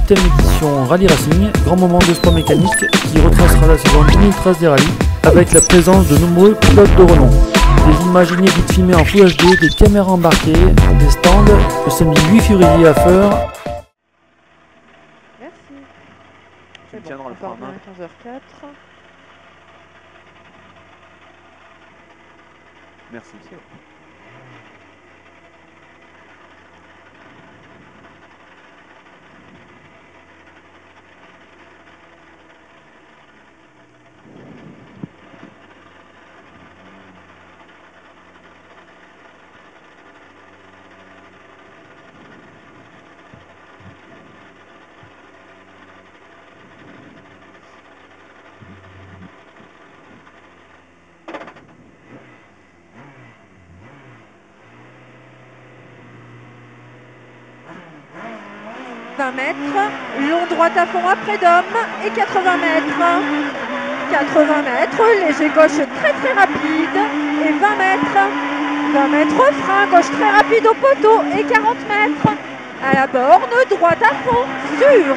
8e édition Rallye Racing, grand moment de sport mécanique qui retracera la saison 2013 des rallyes avec la présence de nombreux pilotes de renom. Des images inédites filmées en Full HD, des caméras embarquées, des stands le samedi 8 février à Feur. Merci. Tu me Bon, tiendras le frein à main. 15h04. Merci. C'est bon. Long droite à fond après d'homme et 80 mètres. 80 mètres, léger gauche très très rapide et 20 mètres. 20 mètres, frein gauche très rapide au poteau et 40 mètres. À la borne, droite à fond, sur.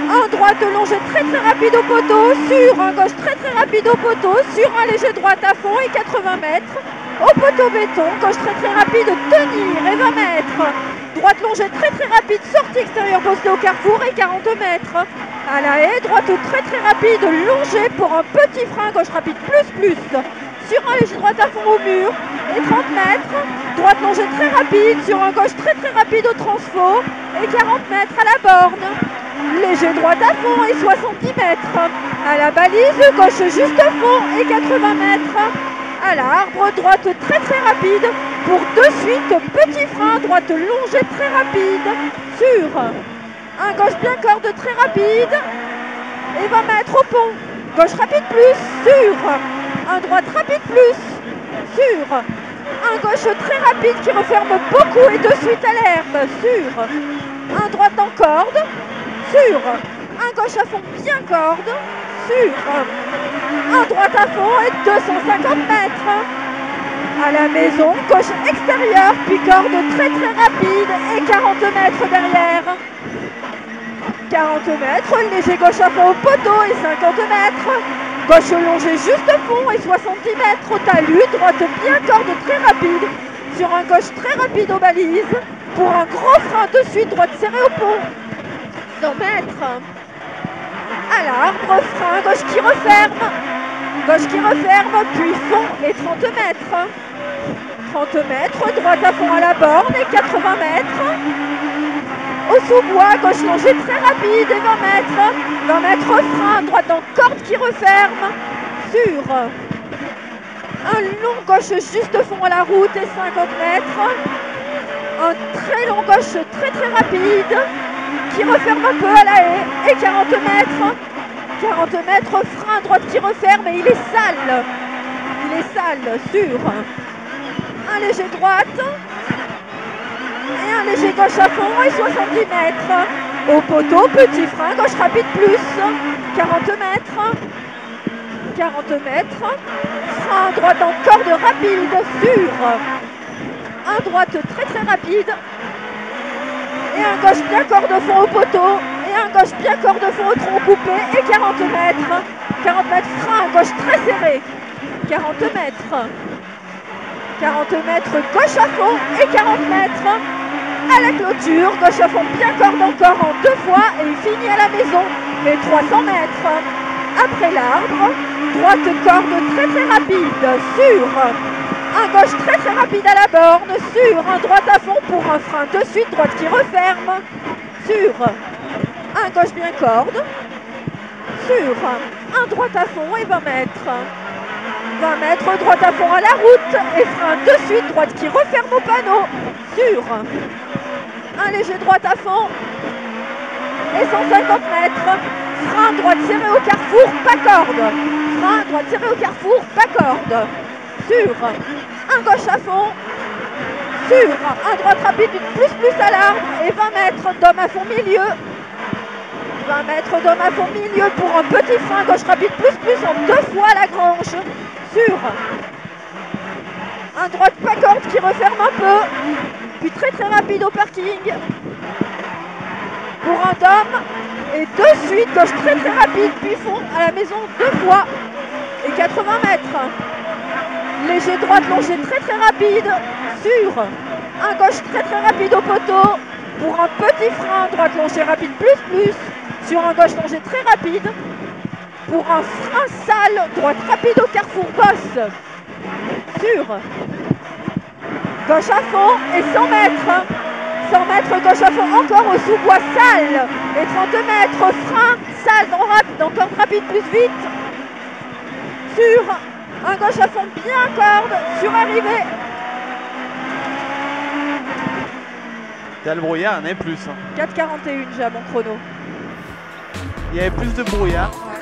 Un droite longé très très rapide au poteau, sur. Un gauche très très rapide au poteau, sur un léger droite à fond et 80 mètres. Au poteau béton, gauche très très rapide, tenir et 20 mètres. Droite longée très très rapide, sortie extérieure postée au carrefour et 40 mètres. À la haie, droite très très rapide, longée pour un petit frein, gauche rapide plus. Sur un léger droite à fond au mur et 30 mètres. Droite longée très rapide, sur un gauche très très rapide au transfo et 40 mètres à la borne. Léger droite à fond et 70 mètres. À la balise, gauche juste fond et 80 mètres. À l'arbre, droite très très rapide pour de suite petit frein, droite longée très rapide sur un gauche bien corde très rapide et 20 mètres au pont, gauche rapide plus sur un droite rapide plus sur un gauche très rapide qui referme beaucoup et de suite à l'herbe sur un droite en corde sur un gauche à fond bien corde sur un droite à fond et 250 mètres. À la maison, gauche extérieure, puis corde très très rapide et 40 mètres derrière. 40 mètres, léger gauche à fond au poteau et 50 mètres. Gauche longée juste fond et 70 mètres au talus, droite bien corde très rapide. Sur un gauche très rapide aux balises, pour un gros frein de suite, droite serrée au pont. 100 mètres. À l'arbre, frein gauche qui referme. Gauche qui referme, puis fond et 30 mètres. 30 mètres, droite à fond à la borne et 80 mètres. Au sous-bois, gauche longée très rapide et 20 mètres. 20 mètres, frein, droite en corde qui referme. Sur un long gauche juste fond à la route et 50 mètres. Un très long gauche très très rapide qui referme un peu à la haie et 40 mètres. 40 mètres, frein droite qui referme et il est sale. Il est sale sur un léger droite et un léger gauche à fond et 70 mètres. Au poteau, petit frein, gauche rapide plus. 40 mètres. 40 mètres. Frein droite en corde rapide sur un droite très très rapide. Et un gauche bien corde fond au poteau. Et un gauche bien corde fond au tronc coupé et 40 mètres. 40 mètres, frein, gauche très serré. 40 mètres. 40 mètres, gauche à fond et 40 mètres. À la clôture, gauche à fond bien corde encore en 2 fois et il finit à la maison. Et 300 mètres. Après l'arbre, droite corde très très rapide sur un gauche très très rapide à la borne, sur un droite à fond pour un frein de suite, droite qui referme, sur un gauche bien corde, sur un droite à fond et 20 mètres. 20 mètres, droite à fond à la route et frein de suite, droite qui referme au panneau, sur un léger droite à fond et 150 mètres. Frein droite serré au carrefour, pas corde. Frein droite serré au carrefour, pas corde. Sur un gauche à fond, sur un droite rapide, plus à l'arbre et 20 mètres d'homme à fond milieu. 20 mètres d'homme à fond milieu pour un petit frein gauche rapide, plus en 2 fois à la grange. Sur un droite pas corde qui referme un peu, puis très très rapide au parking. pour un dôme. Et de suite, gauche très très rapide, puis fond à la maison 2 fois. Et 80 mètres. Léger droite longée très très rapide sur un gauche très très rapide au poteau. Pour un petit frein, droite longée rapide plus sur un gauche longée très rapide. Pour un frein sale, droite rapide au carrefour bosse sur gauche à fond et 100 mètres. 100 mètres gauche à fond encore au sous-bois sale et 32 mètres frein sale dans rapide, encore rapide plus vite sur un gauche à fond bien corde sur arrivée. T'as le brouillard, il y en a plus. 4,41 j'ai à mon chrono. Il y avait plus de brouillard. Ouais.